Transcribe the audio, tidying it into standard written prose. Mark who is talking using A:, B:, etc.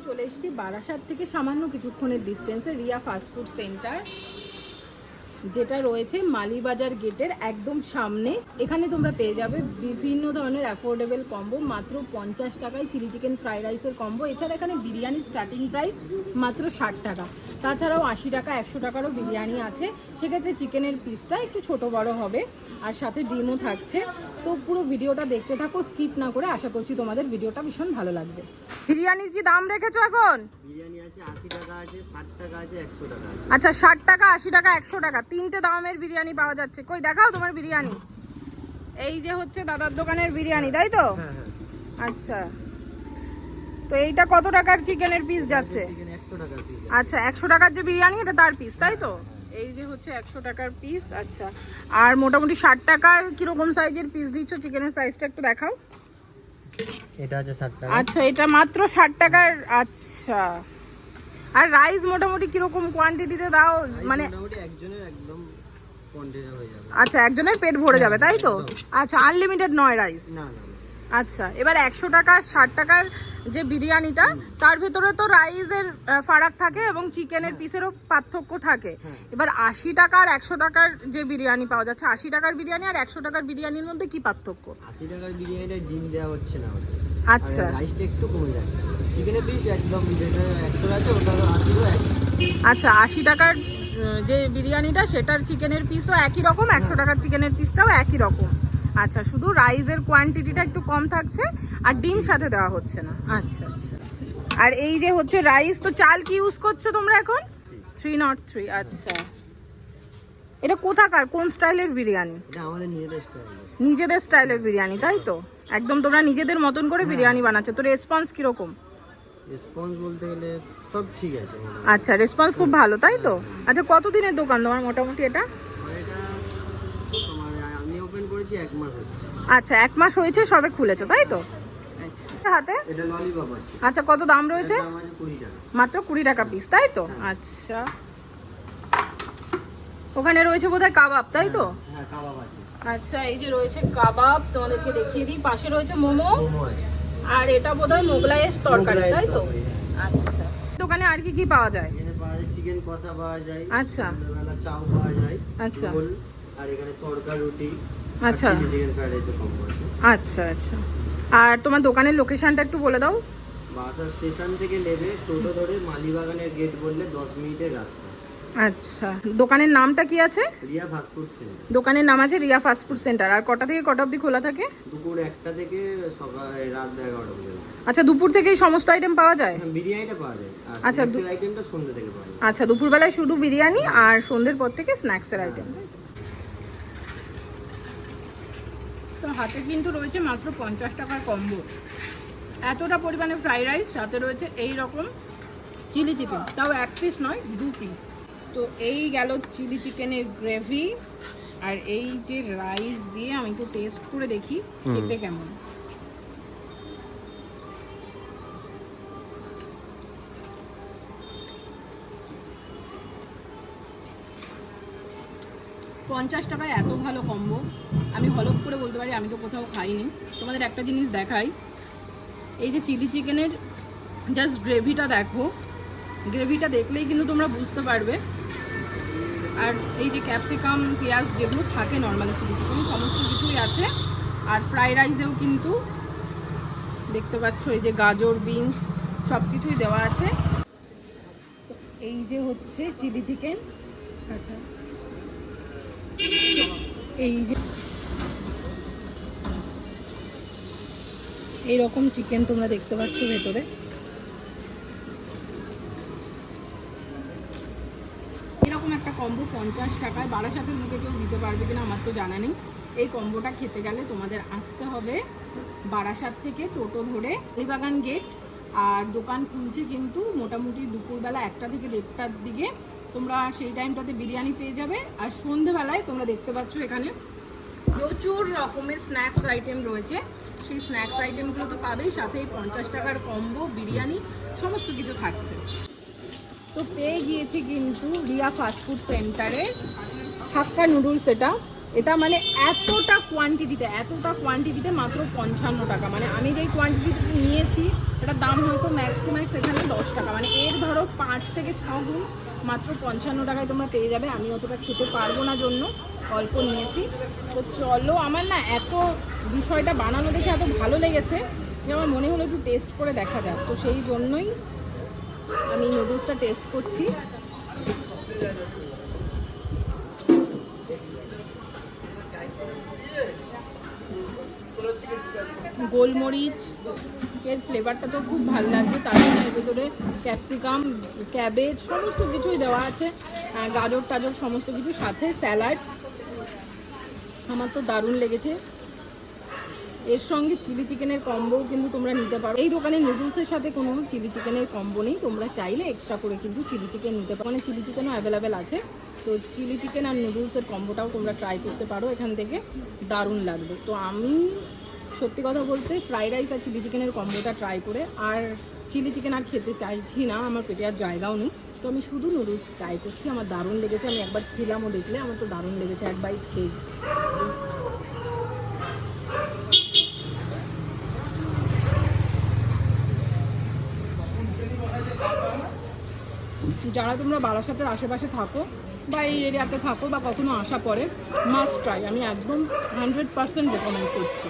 A: চলে এসেছি বারাসাত থেকে সামান্য কিছুক্ষণের ডিস্টেন্সে রিয়া ফাস্টফুড সেন্টার, যেটা রয়েছে মালিবাজার গেটের একদম সামনে। এখানে তোমরা পেয়ে যাবে বিভিন্ন ধরনের অ্যাফোর্ডেবল কম্বো মাত্র 50 টাকায়। চিলি চিকেন ফ্রাইড রাইসের কম্বো, এছাড়া এখানে বিরিয়ানি স্টার্টিং প্রাইস মাত্র 60 টাকা। তাছাড়াও 80 টাকা 100 টাকারও বিরিয়ানি আছে, সেক্ষেত্রে চিকেনের পিসটা একটু ছোট বড় হবে, আর সাথে ডিমও থাকছে। তো পুরো ভিডিওটা দেখতে থাকো স্কিপ না করে, আশা করছি তোমাদের ভিডিওটা ভীষণ ভালো লাগবে। বিরিয়ানির কি দাম রেখেছো এখন?
B: বিরিয়ানি আছে 80 টাকা আছে, 60 টাকা আছে, 100 টাকা আছে।
A: আচ্ছা, 60 টাকা 80 টাকা 100 টাকা তিনটে দামের বিরিয়ানি পাওয়া যাচ্ছে। কই দেখাও তোমার বিরিয়ানি। এই যে হচ্ছে দাদার দোকানের বিরিয়ানি, তাই তো?
B: হ্যাঁ হ্যাঁ।
A: আচ্ছা, তো এইটা কত টাকার চিকেনের পিস যাচ্ছে?
B: চিকেন 100 টাকার পিস।
A: আচ্ছা, 100 টাকার যে বিরিয়ানি এটা তার পিস, তাই তো? এই যে হচ্ছে 100 টাকার পিস। আচ্ছা, আর মোটামুটি 60 টাকার কিরকম সাইজের পিস দিচ্ছ? চিকেনের সাইজটা একটু দেখাও।
B: এটা আছে 60 টাকা।
A: আচ্ছা, এটা মাত্র 60 টাকার। আচ্ছা, আর রাইস মোটামুটি কিরকম কোয়ান্টিটিতে দাও? মানে
B: মোটামুটি একজনের একদম কোয়ান্টিটি হয়ে যাবে।
A: আচ্ছা, একজনের পেট ভরে যাবে, তাই তো? আচ্ছা, আনলিমিটেড নয় রাইস?
B: না না।
A: আচ্ছা, এবার 100 টাকার 60 টাকার যে বিরিয়ানিটা, তার ভেতরে তো রাইসের ফারাক থাকে এবং চিকেনের পিসেরও পার্থক্য থাকে। এবার 80 টাকা আর 100 টাকার যে বিরিয়ানি পাওয়া যাচ্ছে, 80 টাকার বিরিয়ানি আর 100 টাকার বিরিয়ানির মধ্যে কি পার্থক্য?
B: 80 টাকার বিরিয়ানিতে ডিম দেওয়া হচ্ছে না,
A: আচ্ছা,
B: রাইসটা একটু কমে যাচ্ছে। চিকেনের পিস একদম যেটা 100 আছে ওটা 80 এক।
A: আচ্ছা, 80 টাকার যে বিরিয়ানিটা সেটার চিকেনের পিসও একই রকম, 100 টাকার চিকেনের পিসটাও একই রকম। আচ্ছা, শুধু রাইসের কোয়ান্টিটিটা একটু কম থাকছে আর ডিম সাথে দেওয়া হচ্ছে না। আচ্ছা আচ্ছা। আর এই যে হচ্ছে রাইস, তো চাল কি ইউজ করছো তোমরা এখন? 303। আচ্ছা, এটা কোথাকার, কোন স্টাইলের বিরিয়ানি?
B: এটা আমাদের নিজেদের স্টাইল।
A: নিজেদের স্টাইলের বিরিয়ানি, তাই তো? একদম তোমরা নিজেদের মতন করে বিরিয়ানি বানাচ্ছো। তো রেসপন্স কিরকম?
B: রেসপন্স বলতে গেলে সব ঠিক আছে।
A: আচ্ছা, রেসপন্স খুব ভালো, তাই তো? আচ্ছা, কতদিনের দোকান তোমার মোটামুটি এটা?
B: আমি ওপেন করেছি 1 মাস হচ্ছে।
A: আচ্ছা, 1 মাস হয়েছে সবে খুলেছো, তাই তো? আচ্ছা, হাতে
B: এটা ললিপপ আছে।
A: আচ্ছা, কত দাম রয়েছে?
B: দাম আছে 20 টাকা।
A: মাত্র 20 টাকা পিস, তাই তো? আচ্ছা, ওখানে রয়েছে বোধহয় কাবাব, তাই তো?
B: হ্যাঁ, কাবাব আছে।
A: আচ্ছা, এই যে রয়েছে কাবাব, তোমাদেরকে দেখিয়ে দিই। পাশে রয়েছে মোমো,
B: মোমো আছে।
A: আর এটা বোধহয় মোগলাইয়ের তরকারি, তাই তো? আচ্ছা, দোকানে আর কি কি পাওয়া যায়?
B: এখানে পাওয়া যায় চিকেন কষা পাওয়া যায়।
A: আচ্ছা,
B: সন্ধ্যাবেলা চাউ পাওয়া যায়।
A: আচ্ছা,
B: রোল, আর এখানে তড়কা রুটি।
A: আচ্ছা,
B: চিলি চিকেন ফ্রাইড রাইসের কম্বো আছে।
A: আচ্ছা আচ্ছা। আর তোমার দোকানের লোকেশনটা একটু বলে দাও।
B: বারাসাত স্টেশন থেকে নেবে টোটো ধরে মালিবাগানের গেট বললে 10 মিনিটের রাস্তা।
A: আচ্ছা, দোকানের নামটা কি আছে?
B: Riya fast food centre.
A: দোকানের নাম আছে রিয়া ফাস্টফুড সেন্টার। আর কটা থেকে কটা অবধি খোলা থাকে?
B: দুপুর 1টা থেকে সকাল রাত 11টা পর্যন্ত।
A: আচ্ছা, দুপুর থেকেই সমস্ত আইটেম পাওয়া যায়?
B: হ্যাঁ, বিরিয়ানিটা পাওয়া যায়। আর
A: আচ্ছা,
B: স্ন্যাক্সের আইটেমটা সন্ধ্যা থেকে পাওয়া যায়।
A: আচ্ছা, দুপুরবেলায় শুধু বিরিয়ানি আর সন্ধ্যের পর থেকে স্ন্যাক্সের আইটেম। তো হাতে কিন্তু রয়েছে মাত্র 50 টাকার কম্বো। এতটা পরিমাণে ফ্রাইড রাইস, সাথে রয়েছে এই রকম চিলি চিকেন, তাও 1 পিস নয় 2 পিস। তো এই গেল চিলি চিকেনের গ্রেভি, আর এই যে রাইস দিয়ে আমি একটু টেস্ট করে দেখি খেতে কেমন। পঞ্চাশ টাকায় এত ভালো কম্বো আমি হলপ করে বলতে পারি আমি তো কোথাও খাইনি। তোমাদের একটা জিনিস দেখাই, এই যে চিলি চিকেনের জাস্ট গ্রেভিটা দেখো, গ্রেভিটা দেখলেই কিন্তু তোমরা বুঝতে পারবে। আর এই যে ক্যাপসিকাম পেঁয়াজ যেগুলো থাকে নর্মালি চিলি চিকেন, সমস্ত কিছুই আছে। আর ফ্রাইড রাইসেও কিন্তু দেখতে পাচ্ছ এই যে গাজর বিনস সব কিছুই দেওয়া আছে। এই যে হচ্ছে চিলি চিকেন। আচ্ছা, এই যে এইরকম চিকেন তোমরা দেখতে পাচ্ছ ভেতরে। এরকম একটা কম্বো 50 টাকায় বারাসাতের দিকে কেউ দিতে পারবে কিনা আমার তো জানা নেই। এই কম্বোটা খেতে গেলে তোমাদের আসতে হবে বারাসাত থেকে টোটো ধরে মালিবাগান গেট। আর দোকান খুলছে কিন্তু মোটামুটি দুপুরবেলা 1টা থেকে 1:30টার দিকে। তোমরা সেই টাইমটাতে বিরিয়ানি পেয়ে যাবে। আর সন্ধেবেলায় তোমরা দেখতে পাচ্ছ এখানে প্রচুর রকমের স্ন্যাক্স আইটেম রয়েছে। সেই স্ন্যাক্স আইটেমগুলো তো পাবেই, সাথে 50 টাকার কম্বো বিরিয়ানি সমস্ত কিছু থাকছে। তো পেয়ে গিয়েছি কিন্তু রিয়া ফাস্টফুড সেন্টারে হাক্কা নুডলস। এটা মানে এতটা কোয়ান্টিটিতে মাত্র 55 টাকা। মানে আমি যেই কোয়ান্টিটিতে নিয়েছি যেটার দাম হয়তো ম্যাক্স টু ম্যাক্স এখানে 10 টাকা, মানে এর ধরো 5 থেকে 6 গুণ মাত্র 55 টাকায় তোমরা পেয়ে যাবে। আমি অতটা খেতে পারবো না জন্য অল্প নিয়েছি। তো চলো, আমার না এত বিষয়টা বানানো দেখে এত ভালো লেগেছে যে আমার মনে হলো একটু টেস্ট করে দেখা যাক। তো সেই জন্যই আমি নুডলসটা টেস্ট করছি। গোলমরিচ এর ফ্লেভারটা তো খুব ভালো লাগছে, তার জন্য এর ভেতরে ক্যাপসিকাম, ক্যাবেজ সমস্ত কিছুই দেওয়া আছে, গাজর টাজর সমস্ত কিছু, সাথে স্যালাড। আমার তো দারুণ লেগেছে। এর সঙ্গে চিলি চিকেনের কম্বোও কিন্তু তোমরা নিতে পারো। এই দোকানে নুডলসের সাথে কোনো চিলি চিকেনের কম্বো নেই, তোমরা চাইলে এক্সট্রা করে কিন্তু চিলি চিকেন নিতে পারো। মানে চিলি চিকেনও অ্যাভেলেবেল আছে, তো চিলি চিকেন আর নুডলসের কম্বোটাও তোমরা ট্রাই করতে পারো এখান থেকে, দারুণ লাগবে। তো আমি সত্যি কথা বলতে ফ্রাইড রাইস আর চিলি চিকেনের কম্বোটা ট্রাই করে আর চিলি চিকেন আর খেতে চাইছি না, আমার পেটে আর জায়গাও নেই। তো আমি শুধু নুডলস ট্রাই করছি, আমার দারুণ লেগেছে। আমি একবার খেলামও, দেখলে আমার তো দারুণ লেগেছে, এক বাইট খেয়ে। যারা তোমরা বারাসাতের আশেপাশে থাকো বা এই এরিয়াতে থাকো বা কখনো আসা পরে, মাস্ট ট্রাই, আমি একদম 100% রেকমেন্ড করছি।